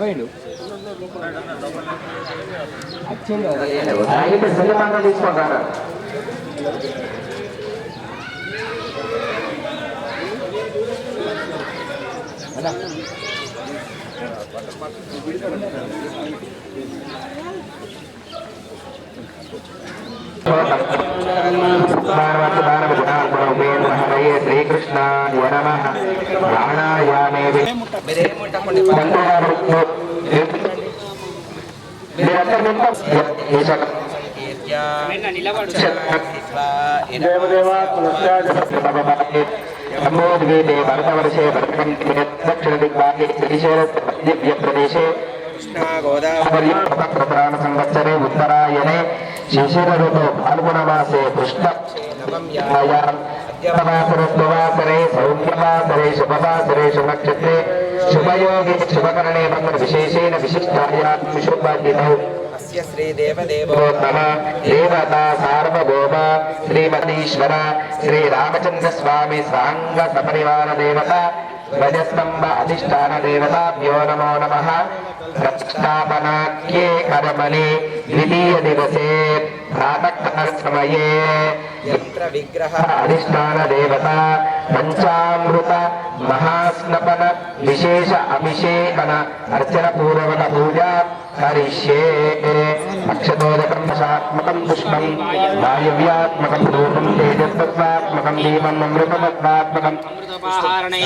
ఎడవైండు తీసుకుంటారా శ్రీకృష్ణాయ నమః ప్రాణాయామే బ్రహ్మోద్గీతే భరతవర్షే దక్షిణ దిగ్భాగే దివ్య ప్రదేశే గోదావరి సంవత్సరే ఉత్తరాయణే శిశిర ఋతు ఫాల్గుణమాసే కృష్ణ వాసరే సౌమ్యవాసరే శుభవాసరే శుభనక్షత్రే శుభయోగి శుభకరణే మంగళ విశేషేణ విశిష్టాయాం శుభాగ్యతౌ శ్రీ దేవదేవోత్తమ దేవతా సార్వభౌమ శ్రీమతీశ్వర శ్రీ రామచంద్ర స్వామి సాంగ సపరివార దేవత ధ్వజస్తంభ అధిష్టాన దేవతాభ్యో నమో నమః ప్రతిష్టాపనాఖ్యే కర్మణి ద్వితీయ దివసే ప్రాతఃకాల సమయే యంత్ర విగ్రహ అధిష్టాన దేవత పంచామృత మహాస్నపన విశేష అభిషేకన అర్చన పూర్వక పూజ కరిష్యే అక్షతోదకం దశాత్మకం పుష్పం వాయువ్యాత్మకం రూపం తేజస్తత్వాత్మకం దీపం అమృతమత్వాత్మకం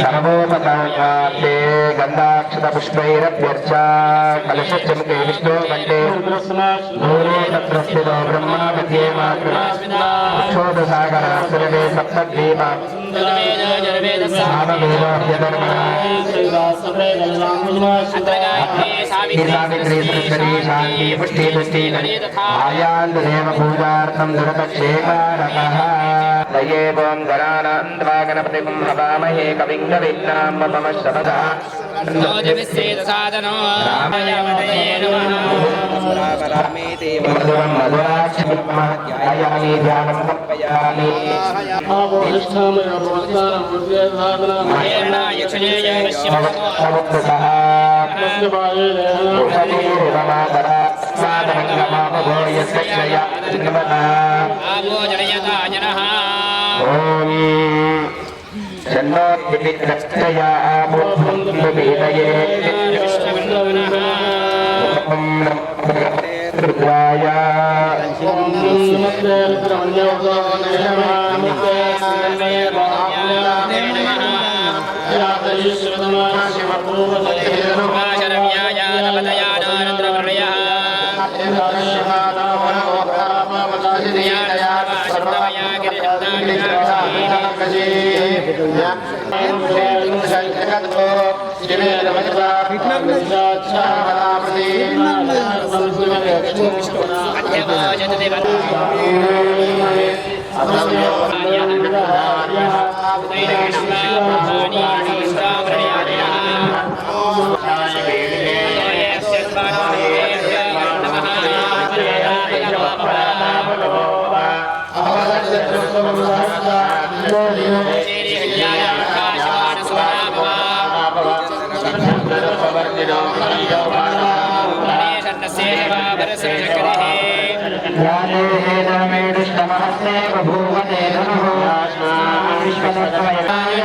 సర్వోపకార్తే గంధాక్షత పుష్పైరభ్యర్చ కలశచముఖే విష్ణో కంఠే మూలే తత్ర స్థితో బ్రహ్మా మధ్యే మాతృక్షోభసాగరాసురవే సప్తద్వీప సావిత్రీ సరస్వతీ శాంతి పుష్టి పుష్టి ఆయాందేవ పూజార్థం దురతక్షేకారకః దయేవం గణానాంద్వాగణపతిం హవామహే కవిం కవిజ్ఞామపమశ్రవదః సాధనో రామయామదయే నమః రామేతి మధురం మధురాక్షమయామి ధ్యానం సమర్పయామి ఆవోష్ఠామయ ప్రవచనం ఉద్వేధానం మహేనాయ క్షయేయ శివమోహః నమస్కారే రమాదర సాధనంగమాపభోయ సక్షయ నమః ఆవోజనయతా జనః ఓం చన్నోద్విగ్రస్తయా ఆమోద్భుంతుమేదయే విష్ణువన్నః ఓం రుద్రాయ ఓం నమస్తే రుద్రమన్యోగోనే నమస్తే సర్వే భావనే నమః యాదీశ్వరమః శివపూర్వతే నమః శరవ్యాయ నమదయాన రుద్రవర్యః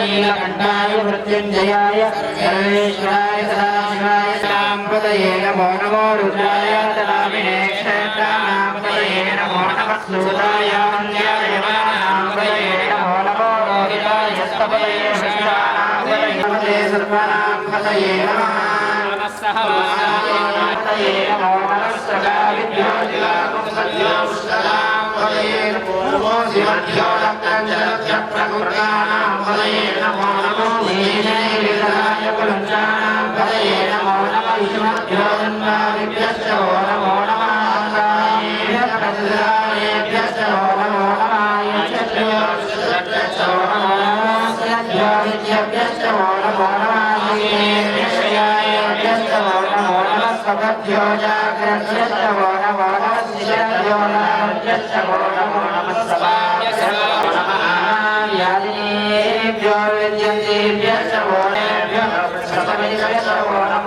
నీలకంఠాయ మృత్యుంజయాయ సర్వేశ్వరాయ సదాశివాయ సాంపదయే నమో నమో రుద్రాయ దదామినే క్షేత్రానాంపదయే నమో నమః సూదాయ వంద్యాదేవానాంపదయే నమో నమో రోహితాయ స్తపదయే విష్ణానాంపదయే సర్వానాంపదయే నమః నమః నమో నమః సదా విద్యోతిలాకం సత్యోష్టానాంపదయే నమో శివజ్యో రక్తంజలజ్య ప్రకృతానాంపదయే నమో నమో నీలైర్విదాయ పురంజానాంపదయే నమో నమః విష్ణుభ్యో జన్మాదిభ్యశ్చ నమో నమః ప్రతిదాయేభ్యశ్చ నమో నమః యక్షభ్యశ్చ నమో నమః విద్యాభ్యశ్చ నమో నమః యక్షయాయేభ్యశ్చ నమో నమః సభ్యో జాగ్రత్యశ్చ నమో నమః శిశభ్యో నాభ్యశ్చ నమో నమః సభాభ్యశ్చ నమో నమః యాదీభ్యో విద్యంతేభ్యశ్చ నమో నమః సభ్యశ్చ నమో నమః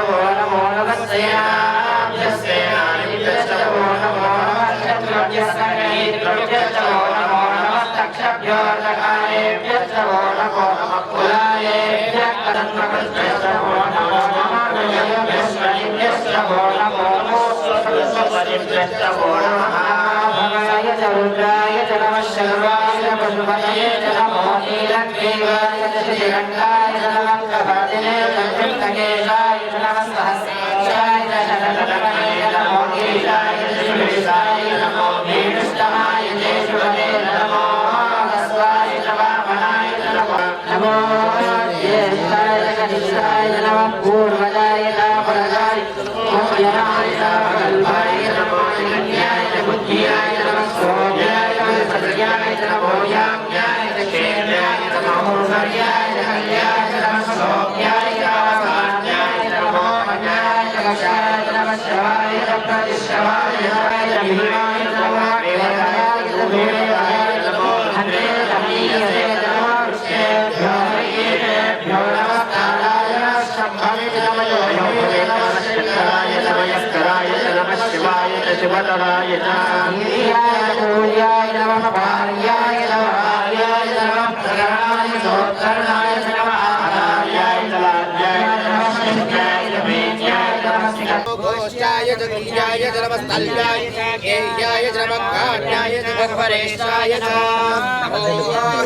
वो नमो नमः सेनाभ्यस्तेनानीभ्यश्च वो नमो नमः शत्रुभ्यश्च वो नमो नमः तक्षभ्यो नकारेभ्यश्च वो नमो नमः कुलायेभ्यः कदम्बभ्यश्च वो नमो नमः गजभ्यश्च वो नमो नमः स्वस्वरिभ्यश्च वो नमः भगाय च रुद्राय च नमः शर्वाय च पशुपतये च नमो नीलग्रीवाय च श्रीरङ्गाय च नमः प्रभातिने च कृष्णकेशाय च नमः सहस्राय च शततमये च नमो गिरिशाय च श्रीशाय नमो भीष्टमाय च शुभते नमो हस्वाय च वामनाय च नमो ज्येष्ठाय च कनिष्ठाय च नमः पूर्वजाय च परजाय मुख्याय च कल्पाय च नमो नित्याय च बुद्धियाय च नमः सोम्याय च सत्याय च नमो याम्याय च क्षेम्याय च नमो हर्याय च हर्याय च नमः सोम्याय च वामान्याय च नमो मन्याय च कक्षाय च नमः शवाय च प्रतिश्रवाय च भीमाय च नमः वेदाय च भीमाय च नमो हन्ते तमीयसे च नमः विष्णेभ्यो हरियेभ्यो नमस्काराय शम्भवे च नमः योगवे नमः शङ्कराय च वयस्कराय च नमः शिवाय च शिवतराय च गिरियाय च सूर्याय नमः भार्याय च भार्याय च नमः प्रगणाय सोत्तरणाय च नमः आधार्याय च लाज्याय च नमः शिष्याय च वेद्याय च नमः घोष्याय च गिरियाय च नमस्तल्याय च गेयाय च नमः काण्याय च भगवरेशाय च नमो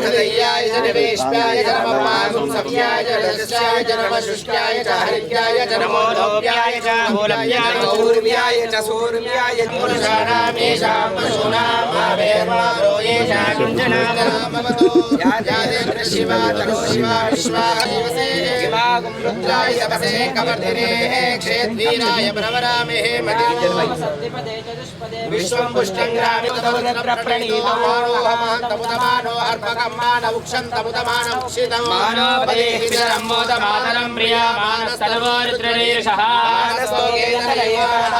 हृदयाय च निवेश्याय च नमः मासुंसव्याय च रजस्याय च नमः शुष्क्याय च हरिद्याय च नमो लोभ्याय च मूलभ्याय च ऊर्व्याय च सूर्व्याय च पुरुषाणामेषां पशूनां भावेर्वारो येषां जनानामवतु यादेन्द्र शिवा तनो शिवा विश्वाः शिवसे शिवागुं रुद्राय तपसे कवर्धिने क्षेत्वीराय प्रवरामेः विश्वं पुष्टं ग्रामे तमुद्रप्रणीतो मानो अर्पकं मानवुक्षं तमुदमानमुक्षितं मानवदेहि विदरं मोदमातरं प्रिया मानस्तनवरुद्रनीर्षः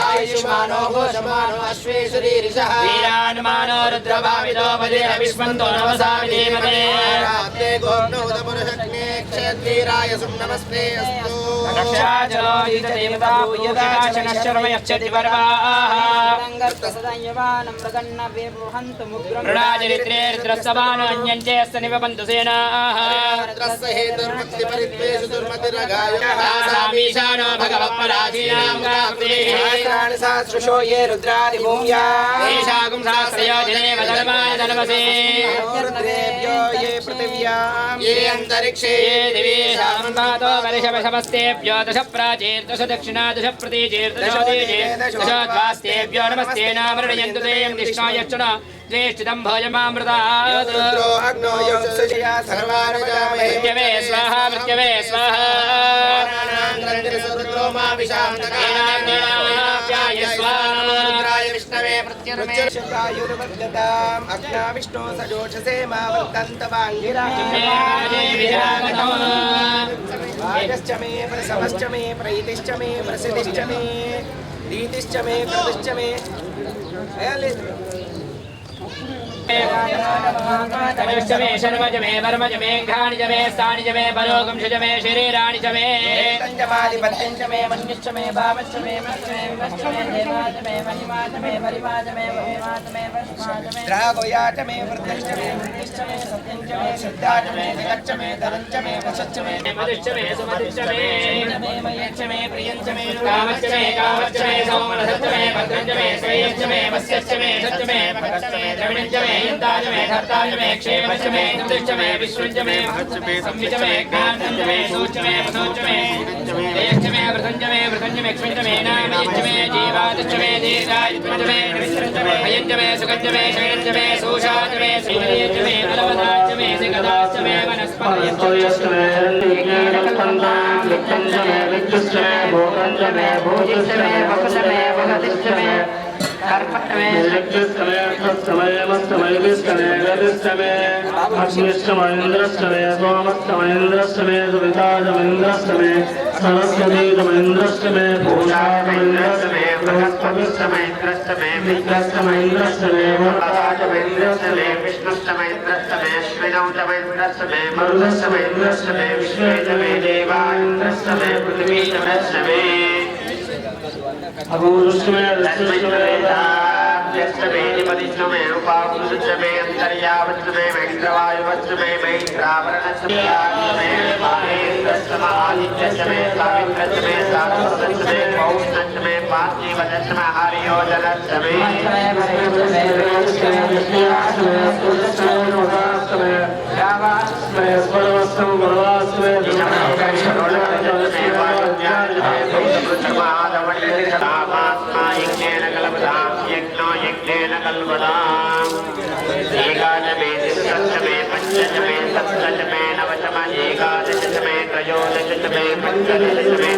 आयुष्मानो घोषमानो अश्वेश्वरीर्षः वीरान्मानो रुद्रभावितो बलिर विश्वन्तो नमसामि देवते रात्रे गोप्नोदपुरुषग्ने क्षेत्वीराय सुं नमस्ते अस्तु रक्षाचलो देवता भूयदाशनश्चर्मयश्चति वर्वाः प्रणाचरित्रे रुद्रस्समानो अन्यञ्चेऽस्य निवपन्तु सेनाः रुद्रस्य हेतुर्मुक्तिपरित्वेषु दुर्मतिरगायः सामीशानो भगवत्पराधीनां गाप्तेः सहस्रशो ये रुद्रादिभूम्या येषागुं सहस्रयोजनेव धर्माय धर्मसे रुद्रेभ्यो ये पृथिव्यां ये अन्तरिक्षे ये दिवेशामन्तातो वर्षवशमस्तेभ्यो दश प्राचीर्दश दक्षिणा दश प्रतीचीर्दशोदीचीर्दशोद्वास्तेभ्यो नमस्ते नामृणयन्तु तेयं निष्णायक्षण ज्येष्ठितं भोजमामृतात् अग्नो योत्सया सर्वानुजामहे मृत्यवे स्वाहा मृत्यवे स्वाहा विष्णवे प्रत्यर्मेशकायुर्वर्धताम् अग्ना विष्णो सजोषसे मा वर्तन्तवाङ्गिराजश्च मे प्रसवश्च मे प्रैतिश्च मे प्रसिद्धिश्च मे रीतिश्च मे प्रतिश्च मे तनुश्च मे शर्मज मे वर्मज मे घ्राणि च मे स्थानि च मे परोगं च मे शरीराणि च मे पञ्चमाधिपत्यं च मे मन्युश्च मे भावश्च मे मश्च मे विमश्च मे देवा च मे महिमा च मे परिमा च मे महिमा च मे वश्मा च मे द्रागोया च मे वृद्धिश्च मे बुद्धिश्च मे सत्यं च मे श्रद्धा च मे जगच्च मे धनं च मे वशश्च मे मदिश्च मे सुमदिश्च मे मयच्च मे प्रियं च मे कामश्च मे सौमनसश्च मे भद्रं च मे श्रेयश्च मे वस्यश्च मे सच्च मे भक्तश्च मे द्रविणं च मे हिन्दाय मे धर्ताय मे क्षेमश्च मे कृतिश्च मे विश्वञ्च मे महच्च मे संविच मे ज्ञानं च मे सूच मे पशुश्च मे तेजश्च मे वृथञ्च मे क्ष्मञ्च मे नामयश्च मे जीवादिश्च मे दीर्घायुत्वञ्च मे निमित्रञ्च मे भयञ्च मे सुखञ्च मे शयनञ्च मे सूषाच मे श्रीमयश्च मे बलवदाश्च मे सिकदाश्च मे वनस्पतयश्च मे रन्तिज्ञानकन्तां वित्तञ्च मे विद्युश्च मे भोगञ्च मे भोजिश्च मे वपुश्च मे वहतिश्च मे अग्निश्चमेन्द्रश्चमे सोमश्चमेन्द्रश्चमे सुविताचमेन्द्रश्चमे सरस्वतीचमेन्द्रश्चमे पूषाचमेन्द्रश्चमे बृहस्पतिश्चमेन्द्रश्चमे मित्रश्चमेन्द्रश्चमे वरदाचमेन्द्रश्चमे विष्णुश्चमेन्द्रश्चमे श्रीनौचमेन्द्रश्चमे मरुदश्चमेन्द्रश्चमे विश्वे च मे देवा इन्द्रश्चमे पृथिवी च मे अभूष्मे दशमे यस्तमेति परिश्रमे उपावृतमे अंतर्यावृतमे मैत्रवायुवृतमे मैत्रावरणस्मे माहेन्द्रस्मे आदित्यस्मे सावित्रस्मे साधुस्मे पौष्णस्मे पार्थिवस्मे हरियोजनस्मे यावास्मे स्वर्वस्मे वरवास्मे यज्ञेन कल्पदाम् एकादशमे सप्तमे पञ्चदशमे सप्तदशमे नवदशमे एकादशमे त्रयोदशमे पञ्चदशमे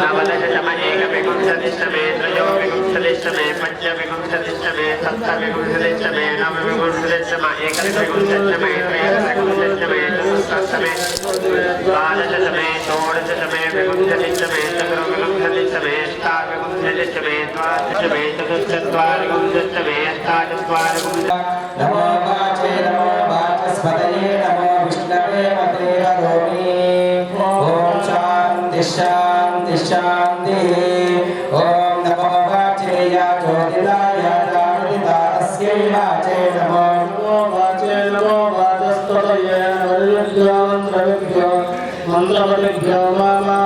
नवदशमे एकविंशतितमे त्रयोविंशतितमे पञ्चविंशतितमे सप्तविंशतितमे नवविंशतितमे एकविंशतितमे त्रयोविंशतितमे चतुर्दशमे द्वादशमे षोडशमे विंशतितमे चतुर्विंशतितमे अष्टाविंशतितमे द्वादशमे चतुश्चत्वारिंशत्तमे अष्टाचत्वारिंशत् नमो वाचे नमो वाचस्पतये नमो विष्णवे मते करोमि ॐ शान्ति शान्ति शान्तिः ॐ नमो वाचे या ज्योतिराय जागृतास्यै वाचे नमो वाचे नमो वाचस्पतये नमो मंत्रपतिभ्यो मामां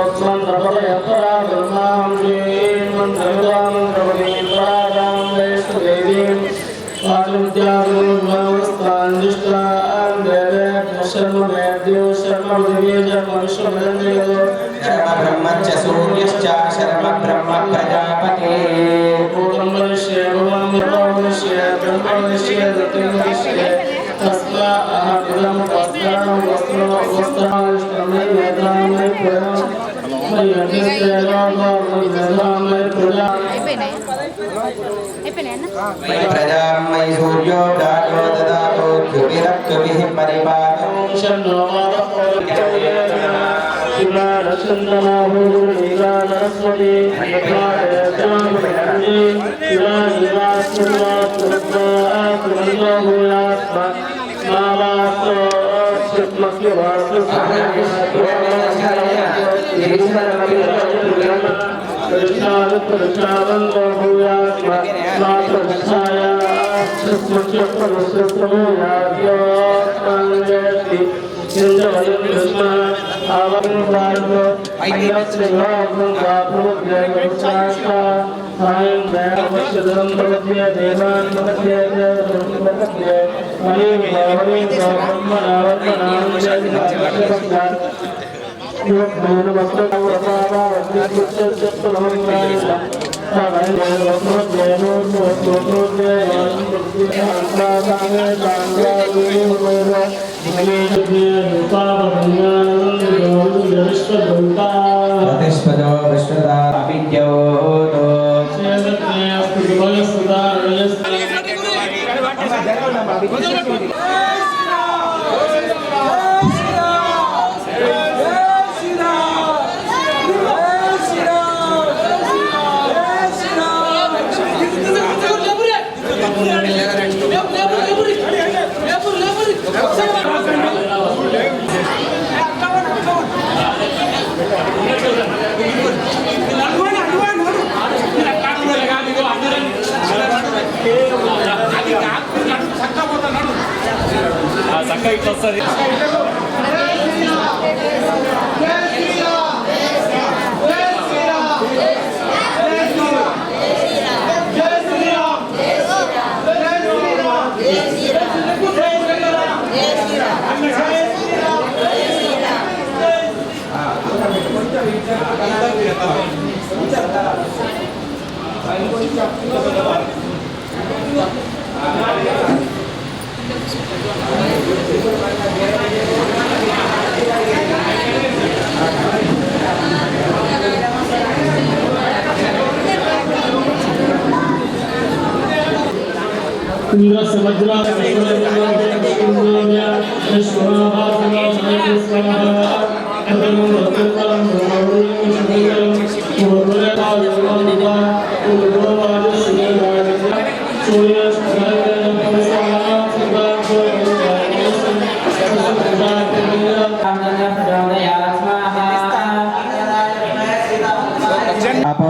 मंत्रपतये पराब्रह्मां मंत्रपति परागां वैष्णवेवीं पाठविद्यागुरुस्तान् शर्मवेद्यो शर्मविजयमनुष्यमृदयो शर्म ब्रह्मच्च सूर्यश्च शर्म ब्रह्म प्रजापते पूर्णमनुष्य भवमनुष्य ब्रह्ममनुष्य दत्तमनुष्य तस्मा अहं वस्त्राणं वस्त्राणं वेदामय प्रजा प्रजां मयि सूर्यो राजो ददातु द्युतिरक्तुभिः परिपातम् कृष्णावंतो भूयात्मा मातृच्छाया कृष्णमुख्यप्रभुसुप्रभुयाद्योत्पन्नेति इन्द्रवयं कृष्ण आवन्वार्गो अयस्रिवाग्नं वाभ्रुद्यगुरुशास्ता सायं वैवश्यदं भवद्य देवान् भवद्य देवद्य मणिं भवनीं ब्रह्मणावर्तनां जयभक्तान् योगमेन वस्त्रकौरसावा वस्त्रकुच्चप्रभुं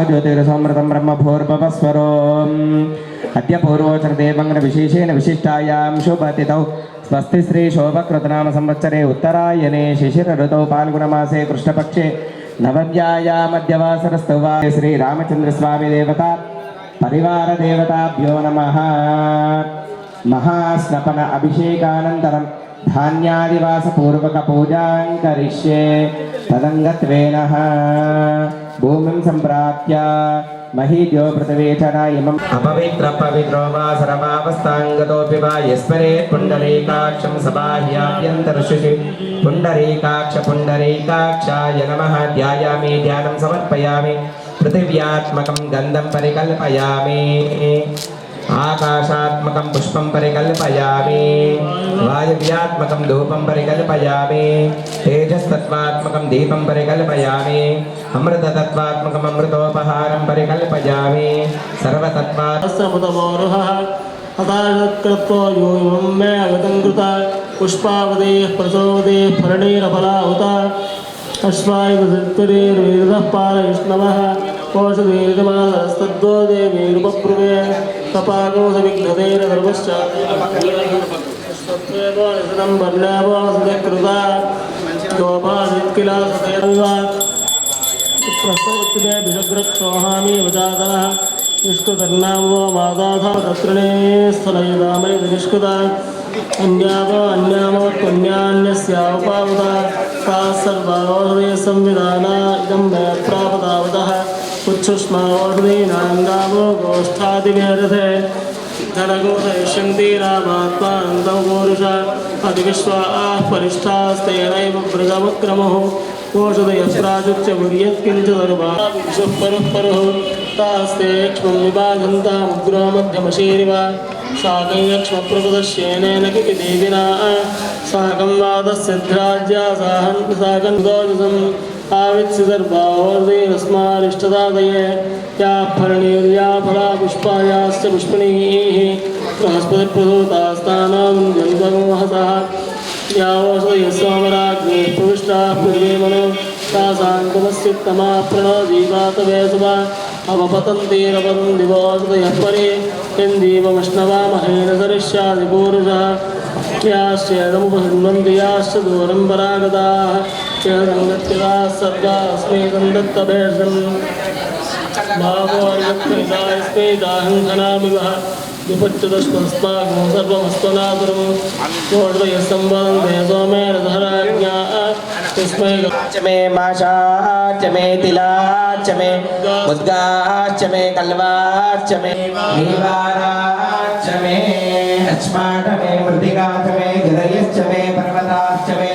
ज्योतिरसमृतं ब्रह्मभूर्भवस्वरो अद्य पूर्वोचरते मंगलविशेषेण विशिष्टायां शुभतिथौ स्वस्ति श्री शोभकृतनाम संवत्सरे उत्तरायणे शिशिर ऋतौ फाल्गुनमासे कृष्णपक्षे नवम्यायां मध्यवासरस्तु वा श्रीरामचन्द्रस्वामी देवता परिवार देवताभ्यो नमः। महास्नपन अभिषेकानन्तरं धान्यादिवास पूर्वक पूजां करिष्ये। तदंगत्वेन भूमिं सम्प्राप्य महीद्यो पृथिवीचन इमम् अपवित्र पवित्रो वा सर्वावस्थाङ्गतोऽपि वा यस्मरेत् पुण्डरीकाक्षं सबाह्याभ्यन्तरशिशि पुण्डरीकाक्षाय नमः। ध्यायामि ध्यानं समर्पयामि पृथिव्यात्मकं गन्धं परिकल्पयामि आकाशात्मकं पुष्पं परिकल्पयामि वायव्यात्मकं धूपं परिकल्पयामि तेजस्तत्त्वात्मकं दीपं परिकल्पयामि अमृततत्त्वात्मकम् अमृतोपहारं परिकल्पयामि सर्वतत्त्वात्मकमोरुहः अताकृत्वा योऽयं मे अगतं कृता पुष्पावदेः प्रचोदेः फरणीरफलाहुता अश्वायुधत्वरेर्वेदः पालयिष्णवः कोशदेर्गमादस्तद्वो देवीरुपब्रुवे कपाकोसविघ्नतेरधर्मश्चात्मत्वेदोनिसनं वर्ण्यावासुकृता गोपादित्किलासतेरङ्गा प्रस्तवत्मे विषग्रक्षोहामि वजातनः निष्कृतर्नां वो मादाधा तत्रिणे स्थलयिदामय निष्कृता अन्यान्यस्यावपावता ताः सर्वावहृदे संविधाना इदं मे प्रापदावतः उच्छुष्मावहृदीनां गावो गोष्ठादिवेरथे धनगोधयिष्यन्ति रामात्मानन्दं गोरुषा अधिविश्वा आः परिष्ठास्तेनैव मृगमक्रमः कोषदयः प्राचुच्च मुर्यत्किञ्चिदर्वा विशुः परुः परुः तास्ते क्ष्मं विभागन्तामुग्रो मध्यमशीरिव साकं यक्ष्मप्रपदश्येनेन किदेविना साकं वादस्यद्राज्या साकं दोषम् आवित्सिदर्भावोर्देरस्मारिष्टदादये या फरणीर्या फला पुष्पायाश्च पुष्पिणीः बृहस्पतिर्प्रसूतास्तानां जन्मोहसः यावोषधयः सोमराग्नेः प्रविष्टाः पृथिवीमनो तासान्तमस्युत्तमा प्रणो जीवातवे सुवा अवपतन्तीरपदं दिवोषधयः परे यन्दीवमश्नवामहेन सरिष्यादिपूरुषः याश्चेदमुपहृण्वन्ति याश्च दूरं परागताः चेदङ्गत्यताः सर्वास्मै दत्तभेषम् भावोर्यत्रिदास्मै दाहं खनामि वः विपच्युतस्मस्माकं सर्वमस्त्वनातुरं कोषदयः सम्वदन्ते सोमेन धराज्ञा तस्मै च मे माशाच मे तिलाच मे मुद्गाच मे कल्वाच मे नीवाराच मे अस्माट मे मृत्तिकाच मे गिरयश्च मे पर्वताश्च मे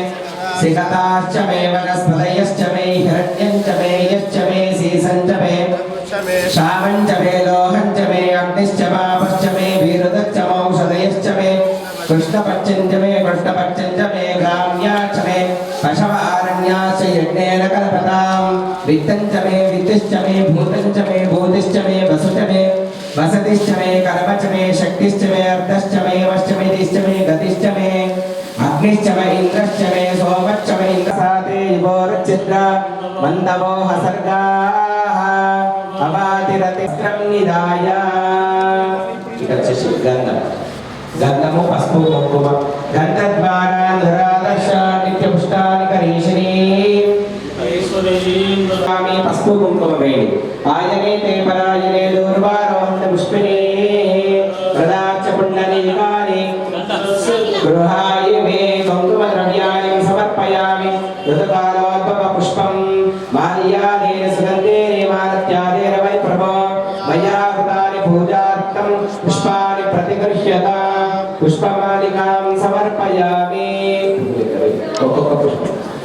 सिकताश्च मे वनस्पतयश्च मे हिरण्यञ्च मे यश्च मे सीसञ्च मे श्रावञ्च मे लोहञ्च मे अग्निश्च वापश्च मे वीरुदश्च मौषधयश्च मे कृष्णपक्षञ्च मे कृष्णपक्षञ्च मे ग्राम्याश्च मे पशवारण्याश्च यज्ञेन कल्पतां वित्तञ्च मे वित्तिश्च मे भूतञ्च मे भूतिश्च मे वसुश्च मे वसतिश्च मे कर्मच मे शक्तिश्च मे अर्धश्च मे वश्च मे दिश्च मे गतिश्च मे अग्निश्च मे इन्द्रश्च मे सोमश्च मे इन्द्रसाते युवोरचिद्रा मन्दमोह सर्गाः अवातिरतिस्त्रं निधाय गन्धमो पस्पु कुङ्कुम गन्धद्वारा धरादर्श नित्यपुष्टानि करीशिनी ऐश्वर्येन्द्रामि पस्पु कुङ्कुम वेणि आयने ते परायणे दूर्वारोहन्त पुष्पिनी प्रदाच पुण्डरीकानि गृहाय मे कुङ्कुमद्रव्याणि समर्पयामि ऋतुकालोद्भव पुष्पं माल्यादेन सुगन्धेन मालत्यादेन वै प्रभो मया कृतानि पूजार्थं पुष्पाणि प्रतिगृह्यता पुष्पमालिकां समर्पयामि।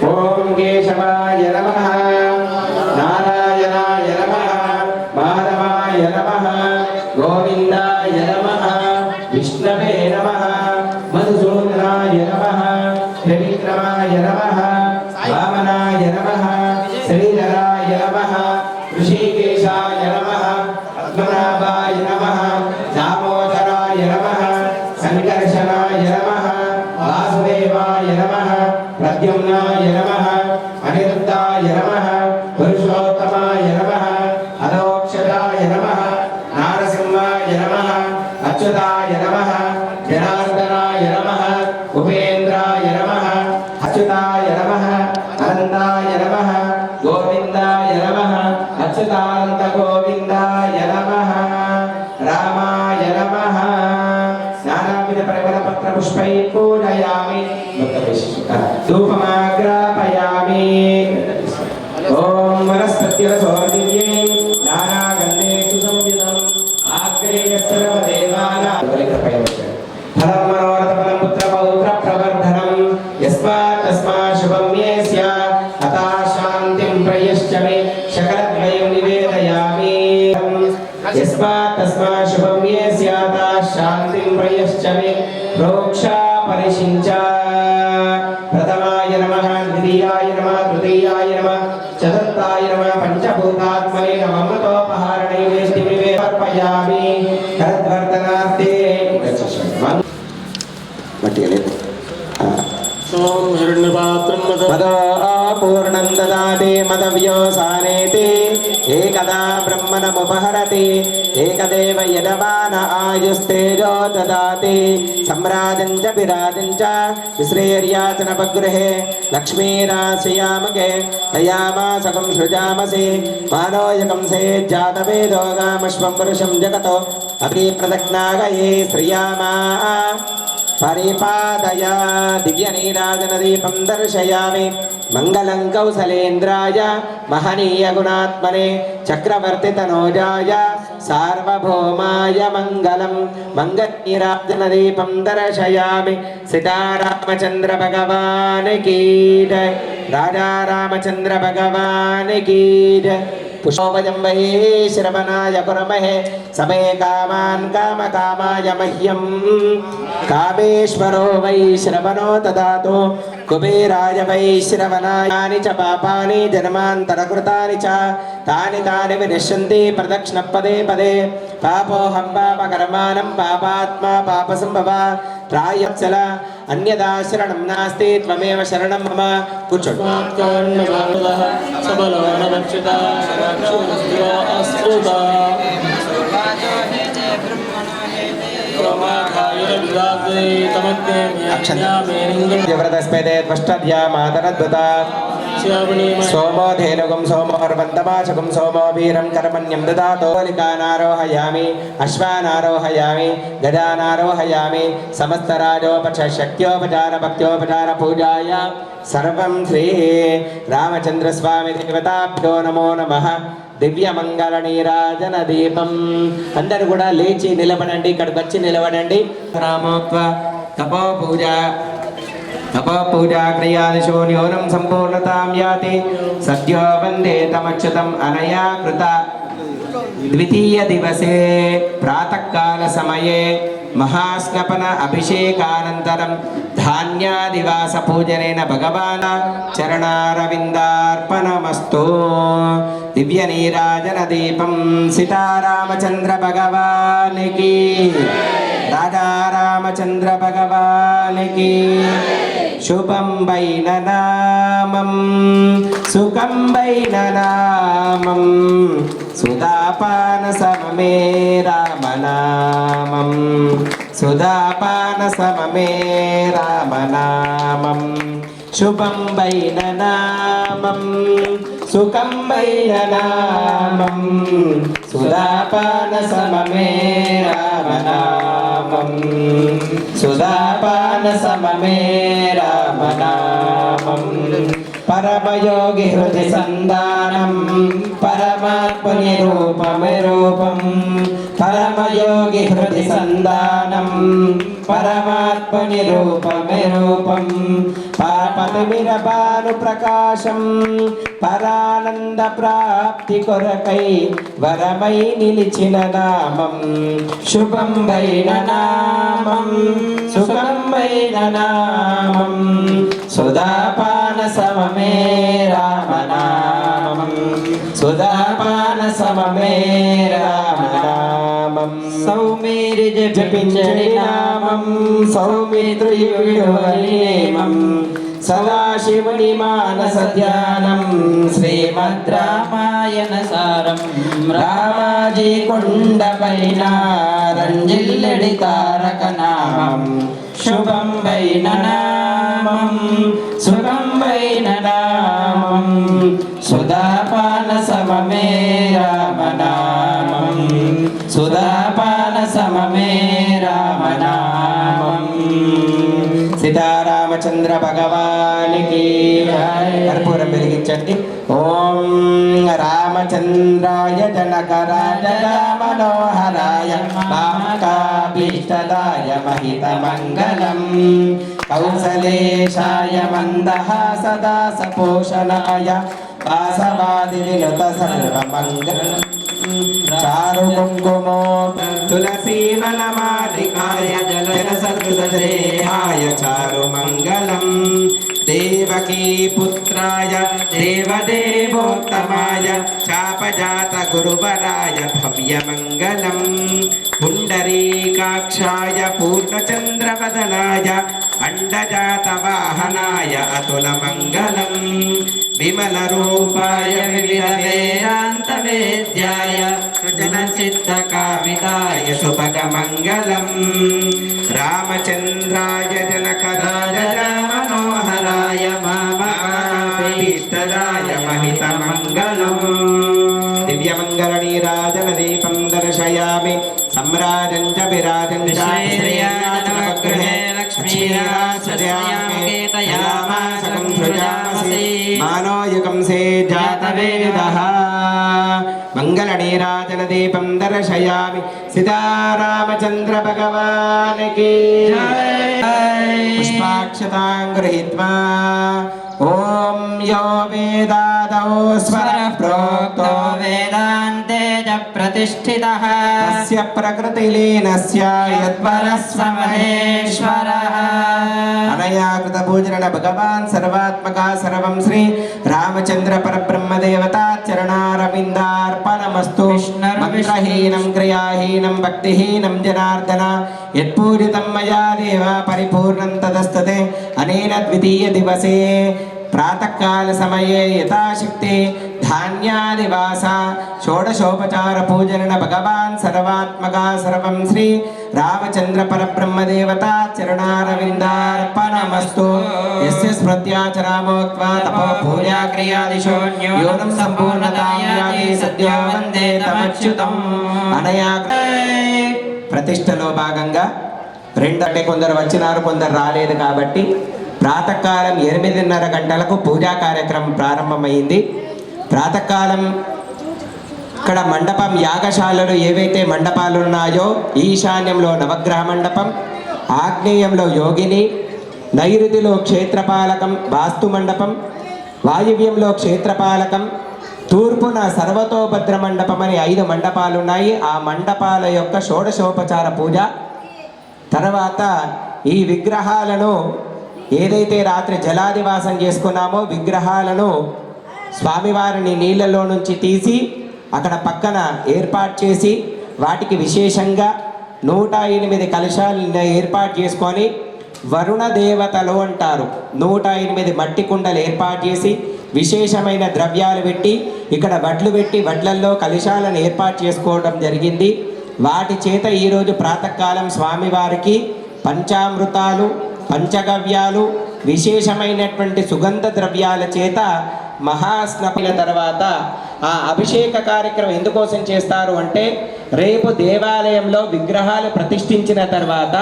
ॐ केशवाय नमः नारायणाय नमः माधवाय नमः गोविन्दाय नमः विष्णवे नमः मधुसूदनाय नमः त्रिविक्रमाय नमः वामनाय नमः श्रीधराय नमः ऋषिकेशाय नमः पद्मनाभाय नमः दामोदराय नमः संकर्षणाय नमः वासुदेवाय नमः प्रद्युम्नाय नमः अनिरुद्धाय नमः पुरुषोत्तमाय नमः अलो అచ్యుతానంద గోవిందాయ నమః రామాయ నమః నానావిధ పరిమళ పత్ర పుష్పై పూజయామి ధూపమాగ్రాపయామి ఓం వనస్పత్యరసోర్దివ్యై నానాగంధేషు సంయుతం ఆగ్రేయ సర్వదేవానాం ఫలం మనోరథ ఫలం పుత్ర పౌత్ర ప్రవర్ధనం యస్మాత్ తస్మాత్ శుభం యేస్య అతా శాంతిం ప్రయశ్చ మే శకలద్వయం నివేదయామి యస్మాత్ తస్మాత్ శుభం యేస్య అతా శాంతిం ప్రయశ్చ మే ప్రోక్ష పరిశించ ప్రథమాయ నమః ద్వితీయాయ నమః తృతీయాయ నమః చతుర్థాయ నమః పంచభూతాత్మనే నమః అమృతోపహారణే వేష్టి నివేదయామి తద్వర్తనార్థే ఓం హిరణ్యపాత్రం మదో పూర్ణం దదాతి మదవ్యోసానేతి ఏకదా బ్రహ్మణముపహరతి ఏకదేవ యజమాన ఆయుస్తేజో దదాతి సమ్రాజం చ విరాజం చ విశ్రేర్యాచనపగృహే లక్ష్మీరాశ్రయామకే దయామాసకం సృజామసి మానోయకం సేజ్జాతవేదో గామశ్వం పురుషం జగతో అపి ప్రదగ్నాగయే శ్రియామా పరిపాదయ దివ్యనీరాజనదీపం దర్శయామి మంగళం కౌసలేంద్రాయ మహనీయ గుణాత్మనే చక్రవర్తి తనోజాయ సార్వభౌమాయ మంగళం మంగళనీరాజనదీపం దర్శయామి సీతారామచంద్ర భగవాన్ కీ జై రాజా రామచంద్ర భగవాన్ కీ జై పుష్పోపజం వై శ్రవణాయ కుర్మహే సమే కామాన్ కామకామాయ మహ్యం కామేశ్వరో వై శ్రవణో దదాతు కుబేరాయ వై శ్రవణాయాని చ పాపాని జన్మాంతరకృతాని చ తాని తాని వినశ్యంతి ప్రదక్షిణ పదే పదే పాపోహం పాపకర్మాణం పాపాత్మా పాపసంభవ త్రాయత్సల అన్యదా శరణం నాస్తి త్వమేవ శరణం మమ కూర్చోండి వ్రతస్పేదే త్వష్టద్యా మాతరద్భుత సోమో ధేనుగం సోమోర్వంతమాచకం సోమో వీరం కర్మణ్యం దదాతోలికానారోహయామి అశ్వానారోహయామి గజానారోహయామి సమస్తరాజోపశక్త్యోపచార భక్త్యోపచార పూజాయ సర్వం శ్రీ రామచంద్రస్వామి దేవతాభ్యో నమో నమః దివ్యమంగళ నీరాజన దీపం. అందరూ కూడా లేచి నిలబడండి, ఇక్కడికి వచ్చి నిలబడండి. రామోత్వ తపో పూజా క్రియాదిశో న్యూనం సంపూర్ణతాం యాతి సద్యో వందే తమచ్యుతం అనయా కృత ద్వితీయ దివసే ప్రాతకాల సమయే మహాస్నపన అభిషేకానంతరం ధాన్యాదివాస పూజనేన భగవాన్ చరణారవిందార్పణమస్తు. దివ్య నీరాజన దీపం సీతారామచంద్ర భగవానికి, రాజా రామచంద్ర భగవానికి. శుభం వైన నామం సుఖం వైన నామం సుధాపాన సమమే రామనామం సుధాపాన సమమే రామనామం. శుభం వైన నామం సుఖం వైన నామం సుధాపాన సమమే రామనామం సుధాపాన సమమే రామనామం. పరమయోగి హృది సంధానం పరమాత్మని రూపం పరమయోగి హృది సంధానం పరమాత్మని రూపం. పాపతిమిరబాను ప్రకాశం పరానంద ప్రాప్తి కొరకై వరమై నిలిచిన నామం. శుభం వైన నామం సుఖం వైన నామం సుధాపాన సమమే రామనామం సుధాపాన సమమే రామనామం. సౌమేరి జపించని నామం సౌమిత్రయుగం సదాశివుని మానస ధ్యానం శ్రీమద్ రామాయణ సారం. రామాజీ కొండపైన రంజిల్లెడి తారక నామం. శుభం వైన నామం సుఖం వైన నామం సుధాపాన సమమే రామచంద్ర భగవానికి కర్పూరం వెలిగించండి. ఓం రామచంద్రాయ జనకరాజ మనోహరాయ మామకాభీష్టదాయ మహితమంగళం కౌసలేశాయ మందహాసదాస పోషణాయ వాసవాది వినుత సర్వమంగళం చారు కుంకుమో తులసీ వనమాలికాయ జలసద్గుదేహాయ చారు మంగళం దేవకీ పుత్రాయ దేవదేవోత్తమాయ చాపజాత గురువరాయ భవ్యమంగళం పుండరీకాక్షాయ పూర్ణచంద్రవదనాయ అండజాత వాహనాయ అతులమంగళం విమలరూపాయ వివిధవేదాంతవేద్యాయ సృజనసిద్ధకామితాయ శుభగమంగళం రామచంద్రాయ జనకరాజ మనోహరాయ మామకాభీష్టదాయ మహితమంగళం దివ్యమంగళ నీరాజన దీపం దర్శయామి సమ్రాజం చ విరాజం శ్రేయాగృహే లక్ష్మీరాసయామేతయామాసకం సృజామసి మానోయుగం సే జాతవేదః మంగళ నీరాజన దీపం దర్శయామి సీతారామచంద్ర భగవానికి పుష్పాక్షతాం గృహీత్వా ఓం యో వేదాదౌ స్వరః ప్రోక్తో వేదాంతే చ ప్రతిష్ఠితః తస్య ప్రకృతిలీనస్య యద్వరస్వ మహేశ్వరః అనయా కృత పూజన భగవాన్ సర్వాత్మక సర్వం శ్రీ రామచంద్ర పరబ్రహ్మ దేవతా చరణారవిందార్పణమస్తు మంత్రహీనం క్రియాహీనం భక్తిహీనం జనార్దన యత్పూజితం మయా దేవ పరిపూర్ణం తదస్తతే అనేన ద్వితీయ దివసే ప్రాతకాల సమయే యథాశక్తి ధాన్యాదివాస షోడశోపచార పూజన భగవాన్ సర్వాత్మక సర్వం శ్రీ రామచంద్ర పరబ్రహ్మ దేవతా చరణారవిందార్పణమస్తు యస్య స్మృత్యాచరామోక్త్వా తపో పూజా క్రియాదిషు యోనం సంపూర్ణతాం యాతి సద్యో వందే తమచ్యుతం అనయా ప్రతిష్టలో భాగంగా అంటే కొందరు వచ్చినారు కొందరు రాలేదు కాబట్టి ప్రాతకాలం 8:30 గంటలకు పూజా కార్యక్రమం ప్రారంభమైంది. ప్రాతకాలం ఇక్కడ మండపం యాగశాలలు ఏవైతే మండపాలు ఉన్నాయో ఈశాన్యంలో నవగ్రహ మండపం, ఆగ్నేయంలో యోగిని, నైరుతిలో క్షేత్రపాలకం వాస్తు మండపం, వాయువ్యంలో క్షేత్రపాలకం, తూర్పున సర్వతోభద్ర మండపం అని 5 మండపాలు ఉన్నాయి. ఆ మండపాల యొక్క షోడశోపచార పూజ తర్వాత ఈ విగ్రహాలను ఏదైతే రాత్రి జలాదివాసం చేసుకున్నామో విగ్రహాలను స్వామివారిని నీళ్ళలో నుంచి తీసి అక్కడ పక్కన ఏర్పాటు చేసి వాటికి విశేషంగా 108 కలశాలను ఏర్పాటు చేసుకొని వరుణ దేవతలు అంటారు 108 మట్టి కుండలు ఏర్పాటు చేసి విశేషమైన ద్రవ్యాలు పెట్టి ఇక్కడ వడ్లు పెట్టి వడ్లల్లో కలశాలను ఏర్పాటు చేసుకోవడం జరిగింది. వాటి చేత ఈరోజు ప్రాతకాలం స్వామివారికి పంచామృతాలు, పంచగవ్యాలు, విశేషమైనటువంటి సుగంధ ద్రవ్యాల చేత మహాస్నపిల తర్వాత ఆ అభిషేక కార్యక్రమం ఎందుకోసం చేస్తారు అంటే రేపు దేవాలయంలో విగ్రహాలు ప్రతిష్ఠించిన తర్వాత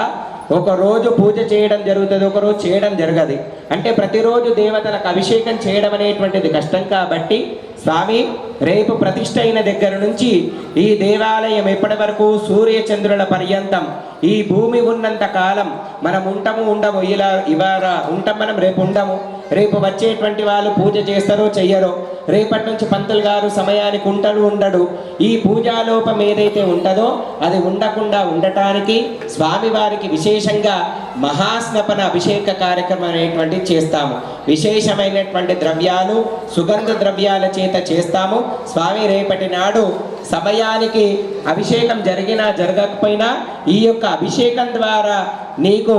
ఒకరోజు పూజ చేయడం జరుగుతుంది, ఒకరోజు చేయడం జరగదు. అంటే ప్రతిరోజు దేవతలకు అభిషేకం చేయడం అనేటువంటిది కష్టం కాబట్టి స్వామి రేపు ప్రతిష్ఠ అయిన దగ్గర నుంచి ఈ దేవాలయం ఎప్పటి వరకు సూర్యచంద్రుల పర్యంతం ఈ భూమి ఉన్నంత కాలం మనం ఉంటాము ఉండము, ఇలా ఇవాళ ఉంటాం మనం రేపు ఉండము. రేపు వచ్చేటువంటి వాళ్ళు పూజ చేస్తారో చెయ్యరో, రేపటి నుంచి పంతులు గారు సమయానికి ఉంటాడు ఉండడు. ఈ పూజాలోపం ఏదైతే ఉంటుందో అది ఉండకుండా ఉండటానికి స్వామివారికి విశేషంగా మహాస్నపన అభిషేక కార్యక్రమం అనేటువంటిది చేస్తాము. విశేషమైనటువంటి ద్రవ్యాలు, సుగంధ ద్రవ్యాల చేత చేస్తాము. స్వామి రేపటి నాడు సమయానికి అభిషేకం జరిగినా జరగకపోయినా ఈ యొక్క అభిషేకం ద్వారా నీకు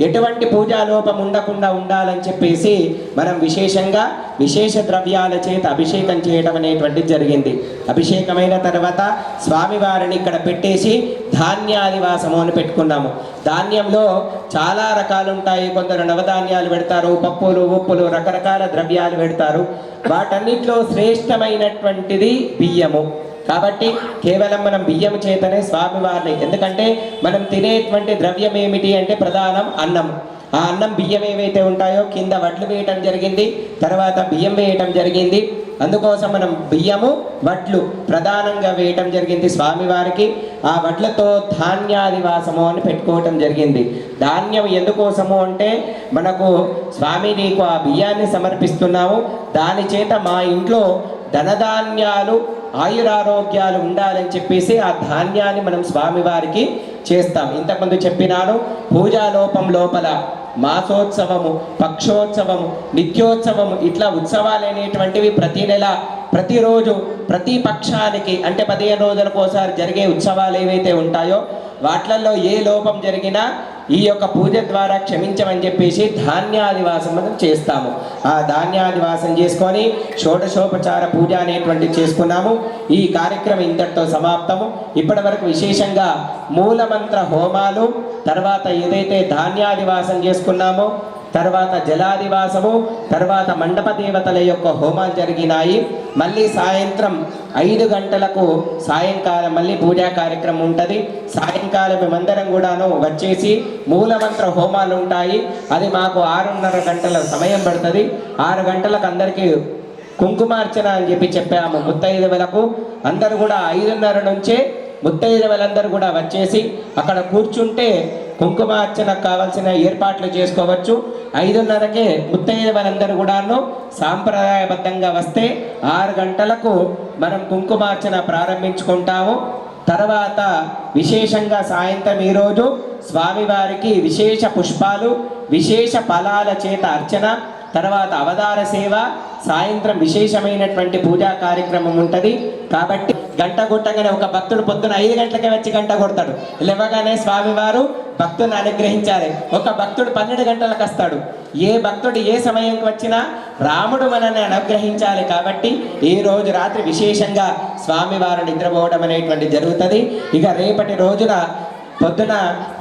ఎటువంటి పూజాలోపం ఉండకుండా ఉండాలని చెప్పేసి మనం విశేషంగా విశేష ద్రవ్యాల చేత అభిషేకం చేయడం అనేటువంటిది జరిగింది. అభిషేకమైన తర్వాత స్వామివారిని ఇక్కడ పెట్టేసి ధాన్యాదివాసము అని పెట్టుకున్నాము. ధాన్యంలో చాలా రకాలు ఉంటాయి. కొందరు నవధాన్యాలు పెడతారు, పప్పులు, ఉప్పులు, రకరకాల ద్రవ్యాలు పెడతారు. వాటన్నిటిలో శ్రేష్టమైనటువంటిది బియ్యము. కాబట్టి కేవలం మనం బియ్యం చేతనే స్వామివారిని, ఎందుకంటే మనం తినేటువంటి ద్రవ్యం ఏమిటి అంటే ప్రధానం అన్నం. ఆ అన్నం బియ్యం ఏవైతే ఉంటాయో కింద వడ్లు వేయటం జరిగింది, తర్వాత బియ్యం వేయటం జరిగింది. అందుకోసం మనం బియ్యము వడ్లు ప్రధానంగా వేయటం జరిగింది స్వామివారికి. ఆ వడ్లతో ధాన్యాదివాసము అని పెట్టుకోవటం జరిగింది. ధాన్యం ఎందుకోసము అంటే మనకు స్వామి నీకు ఆ బియ్యాన్ని సమర్పిస్తున్నాము, దాని చేత మా ఇంట్లో ధనధాన్యాలు ఆయురారోగ్యాలు ఉండాలని చెప్పేసి ఆ ధాన్యాన్ని మనం స్వామివారికి చేస్తాం. ఇంతకుముందు చెప్పినాను, పూజా లోపం లోపల మాసోత్సవము, పక్షోత్సవము, నిత్యోత్సవము ఇట్లా ఉత్సవాలు అనేటువంటివి ప్రతి నెల ప్రతిరోజు ప్రతి పక్షానికి అంటే 15 రోజులకు ఒకసారి జరిగే ఉత్సవాలు ఏవైతే ఉంటాయో వాట్లల్లో ఏ లోపం జరిగినా ఈ యొక్క పూజ ద్వారా క్షమించమని చెప్పేసి ధాన్యాదివాసం మనం చేస్తాము. ఆ ధాన్యాదివాసం చేసుకొని షోడశోపచార పూజ అనేటువంటిది చేసుకున్నాము. ఈ కార్యక్రమం ఇంతటితో సమాప్తము. ఇప్పటి వరకు విశేషంగా మూలమంత్ర హోమాలు, తర్వాత ఏదైతే ధాన్యాదివాసం చేసుకున్నామో తర్వాత జలాదివాసము, తర్వాత మండప దేవతల యొక్క హోమాలు జరిగినాయి. మళ్ళీ సాయంత్రం 5 గంటలకు సాయంకాలం మళ్ళీ పూజా కార్యక్రమం ఉంటుంది. సాయంకాలం మేమందరం కూడాను వచ్చేసి మూలమంత్ర హోమాలు ఉంటాయి. అది మాకు 6:30 గంటల సమయం పడుతుంది. 6 గంటలకు అందరికీ కుంకుమార్చన అని చెప్పాము ముత్తైదువులకు. అందరూ కూడా 5:30 నుంచే ముత్తైదువులందరూ కూడా వచ్చేసి అక్కడ కూర్చుంటే కుంకుమార్చనకు కావాల్సిన ఏర్పాట్లు చేసుకోవచ్చు. 5:30కే ముత్తైదువులందరూ కూడాను సాంప్రదాయబద్ధంగా వస్తే 6 గంటలకు మనం కుంకుమార్చన ప్రారంభించుకుంటాము. తర్వాత విశేషంగా సాయంత్రం ఈరోజు స్వామివారికి విశేష పుష్పాలు, విశేష ఫలాల చేత అర్చన, తర్వాత అవతార సేవ, సాయంత్రం విశేషమైనటువంటి పూజా కార్యక్రమం ఉంటుంది. కాబట్టి గంట కొట్టగానే ఒక భక్తుడు పొద్దున 5 గంటలకే వచ్చి గంట కొడతాడు. లేవగానే స్వామివారు భక్తుని అనుగ్రహించాలి. ఒక భక్తుడు 12 గంటలకు వస్తాడు. ఏ భక్తుడు ఏ సమయంకి వచ్చినా రాముడు మనల్ని అనుగ్రహించాలి. కాబట్టి ఈ రోజు రాత్రి విశేషంగా స్వామివారు నిద్రపోవడం అనేటువంటి జరుగుతుంది. ఇక రేపటి రోజున పొద్దున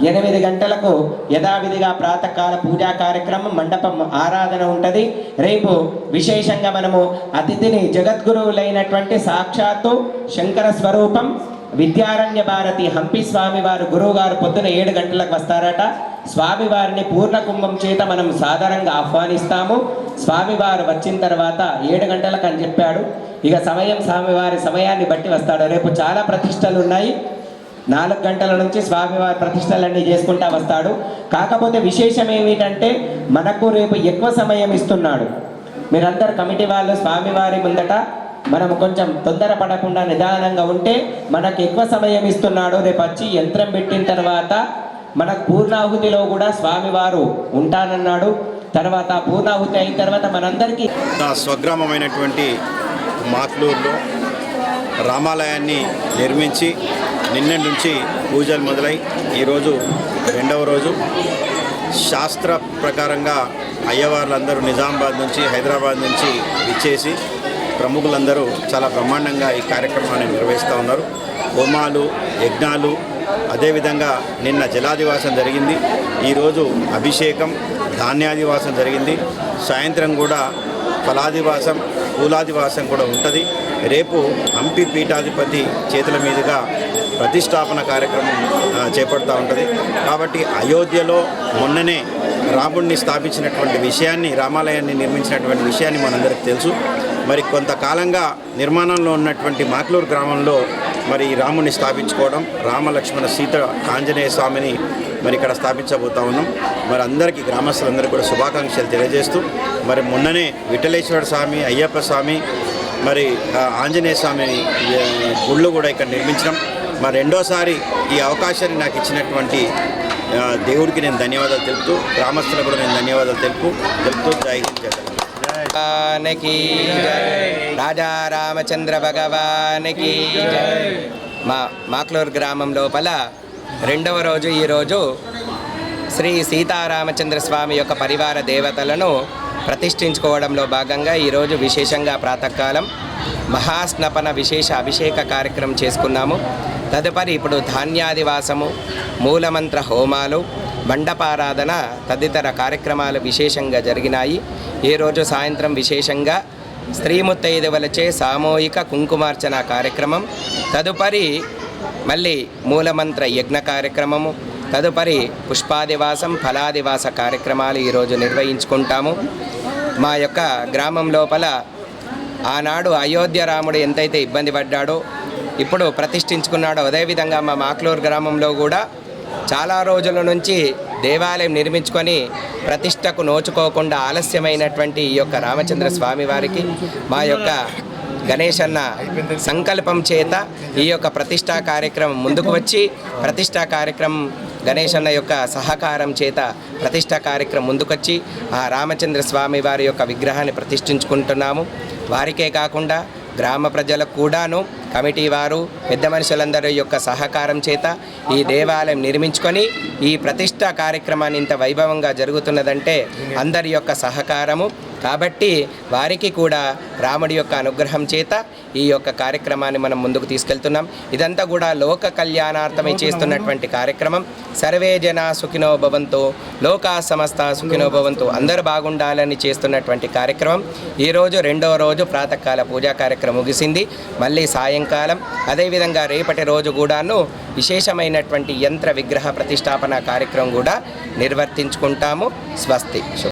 8 గంటలకు యథావిధిగా ప్రాతకాల పూజా కార్యక్రమం, మండపం ఆరాధన ఉంటుంది. రేపు విశేషంగా మనము అతిథిని జగద్గురువులైనటువంటి సాక్షాత్తు శంకర స్వరూపం విద్యారణ్య భారతి హంపి స్వామివారు గురువుగారు పొద్దున 7 గంటలకు వస్తారట. స్వామివారిని పూర్ణ కుంభం చేత మనం సాధారణంగా ఆహ్వానిస్తాము. స్వామివారు వచ్చిన తర్వాత 7 గంటలకు అని చెప్పాడు. ఇక సమయం స్వామివారి సమయాన్ని బట్టి వస్తాడు. రేపు చాలా ప్రతిష్టలు ఉన్నాయి. 4 గంటల నుంచి స్వామివారి ప్రతిష్టలన్నీ చేసుకుంటా వస్తాడు. కాకపోతే విశేషం ఏమిటంటే మనకు రేపు ఎక్కువ సమయం ఇస్తున్నాడు. మీరందరు కమిటీ వాళ్ళు స్వామివారి ముందట మనం కొంచెం తొందరపడకుండా నిదానంగా ఉంటే మనకు ఎక్కువ సమయం ఇస్తున్నాడు. రేపు వచ్చి యంత్రం పెట్టిన తర్వాత మనకు పూర్ణాహుతిలో కూడా స్వామివారు ఉంటానన్నాడు. తర్వాత పూర్ణాహుతి అయిన తర్వాత మనందరికీ నా స్వగ్రామమైనటువంటి మాక్లూరులో రామాలయాన్ని నిర్మించి నిన్నటి నుంచి పూజలు మొదలై ఈరోజు 2వ రోజు. శాస్త్ర ప్రకారంగా అయ్యవార్లందరూ నిజామాబాద్ నుంచి హైదరాబాద్ నుంచి ఇచ్చేసి ప్రముఖులందరూ చాలా బ్రహ్మాండంగా ఈ కార్యక్రమాన్ని నిర్వహిస్తూ ఉన్నారు. హోమాలు, యజ్ఞాలు, అదేవిధంగా నిన్న జలాదివాసం జరిగింది. ఈరోజు అభిషేకం, ధాన్యాదివాసం జరిగింది. సాయంత్రం కూడా ఫలాదివాసం, పూలాదివాసం కూడా ఉంటుంది. రేపు హంపి పీఠాధిపతి చేతుల మీదుగా ప్రతిష్టాపన కార్యక్రమం చేపడుతూ ఉంటుంది. కాబట్టి అయోధ్యలో మొన్ననే రాముడిని స్థాపించినటువంటి విషయాన్ని, రామాలయాన్ని నిర్మించినటువంటి విషయాన్ని మనందరికీ తెలుసు. మరి కొంతకాలంగా నిర్మాణంలో ఉన్నటువంటి మాక్లూరు గ్రామంలో మరి రాముడిని స్థాపించుకోవడం, రామలక్ష్మణ సీత ఆంజనేయ స్వామిని మరి ఇక్కడ స్థాపించబోతా ఉన్నాం. మరి అందరికీ గ్రామస్తులందరికీ కూడా శుభాకాంక్షలు తెలియజేస్తూ మరి మొన్ననే విఠలేశ్వర స్వామి, అయ్యప్ప స్వామి, మరి ఆంజనేయ స్వామి గుళ్ళు కూడా ఇక్కడ నిర్మించడం. మరి రెండోసారి ఈ అవకాశాన్ని నాకు ఇచ్చినటువంటి దేవుడికి నేను ధన్యవాదాలు తెలుపుతూ, గ్రామస్తులకు కూడా నేను ధన్యవాదాలు తెలుపుతూ జై హింద్ జై భగవానికి రాజా రామచంద్ర భగవానికి మాక్లూరు గ్రామం లోపల 2వ రోజు ఈరోజు శ్రీ సీతారామచంద్ర స్వామి యొక్క పరివార దేవతలను ప్రతిష్ఠించుకోవడంలో భాగంగా ఈరోజు విశేషంగా ప్రాతకాలం మహాస్నపన విశేష అభిషేక కార్యక్రమం చేసుకున్నాము. తదుపరి ఇప్పుడు ధాన్యాదివాసము, మూలమంత్ర హోమాలు, మండపారాధన తదితర కార్యక్రమాలు విశేషంగా జరిగినాయి. ఈరోజు సాయంత్రం విశేషంగా స్త్రీ ముత్తైదువులచే సామూహిక కుంకుమార్చన కార్యక్రమం, తదుపరి మళ్ళీ మూలమంత్ర యజ్ఞ కార్యక్రమము, తదుపరి పుష్పాదివాసం ఫలాదివాస కార్యక్రమాలు ఈరోజు నిర్వహించుకుంటాము. మా యొక్క గ్రామం లోపల ఆనాడు అయోధ్య రాముడు ఎంతైతే ఇబ్బంది పడ్డాడో ఇప్పుడు ప్రతిష్ఠించుకున్నాడో అదేవిధంగా మా మాక్లూరు గ్రామంలో కూడా చాలా రోజుల నుంచి దేవాలయం నిర్మించుకొని ప్రతిష్టకు నోచుకోకుండా ఆలస్యమైనటువంటి ఈ యొక్క రామచంద్ర స్వామి వారికి మా యొక్క గణేశన్న సంకల్పం చేత ఈ యొక్క ప్రతిష్టా కార్యక్రమం ముందుకు వచ్చి ప్రతిష్టా కార్యక్రమం గణేశన్న యొక్క సహకారం చేత ప్రతిష్టా కార్యక్రమం ముందుకొచ్చి ఆ రామచంద్ర స్వామి వారి యొక్క విగ్రహాన్ని ప్రతిష్ఠించుకుంటున్నాము. వారికే కాకుండా గ్రామ ప్రజలకు కూడాను కమిటీ వారు పెద్ద మనుషులందరి యొక్క సహకారం చేత ఈ దేవాలయం నిర్మించుకొని ఈ ప్రతిష్టా కార్యక్రమాన్ని ఇంత వైభవంగా జరుగుతున్నదంటే అందరి యొక్క సహకారము. కాబట్టి వారికి కూడా రాముడి యొక్క అనుగ్రహం చేత ఈ యొక్క కార్యక్రమాన్ని మనం ముందుకు తీసుకెళ్తున్నాం. ఇదంతా కూడా లోక కళ్యాణార్థమై చేస్తున్నటువంటి కార్యక్రమం. సర్వే జనా సుఖినో భవంతు, లోకా సమస్త సుఖినో భవంతు, అందరూ బాగుండాలని చేస్తున్నటువంటి కార్యక్రమం. ఈరోజు రెండవ రోజు ప్రాతకాల పూజా కార్యక్రమం ముగిసింది. మళ్ళీ సాయంకాలం అదేవిధంగా రేపటి రోజు కూడాను విశేషమైనటువంటి యంత్ర విగ్రహ ప్రతిష్టాపన కార్యక్రమం కూడా నిర్వర్తించుకుంటాము. స్వస్తి.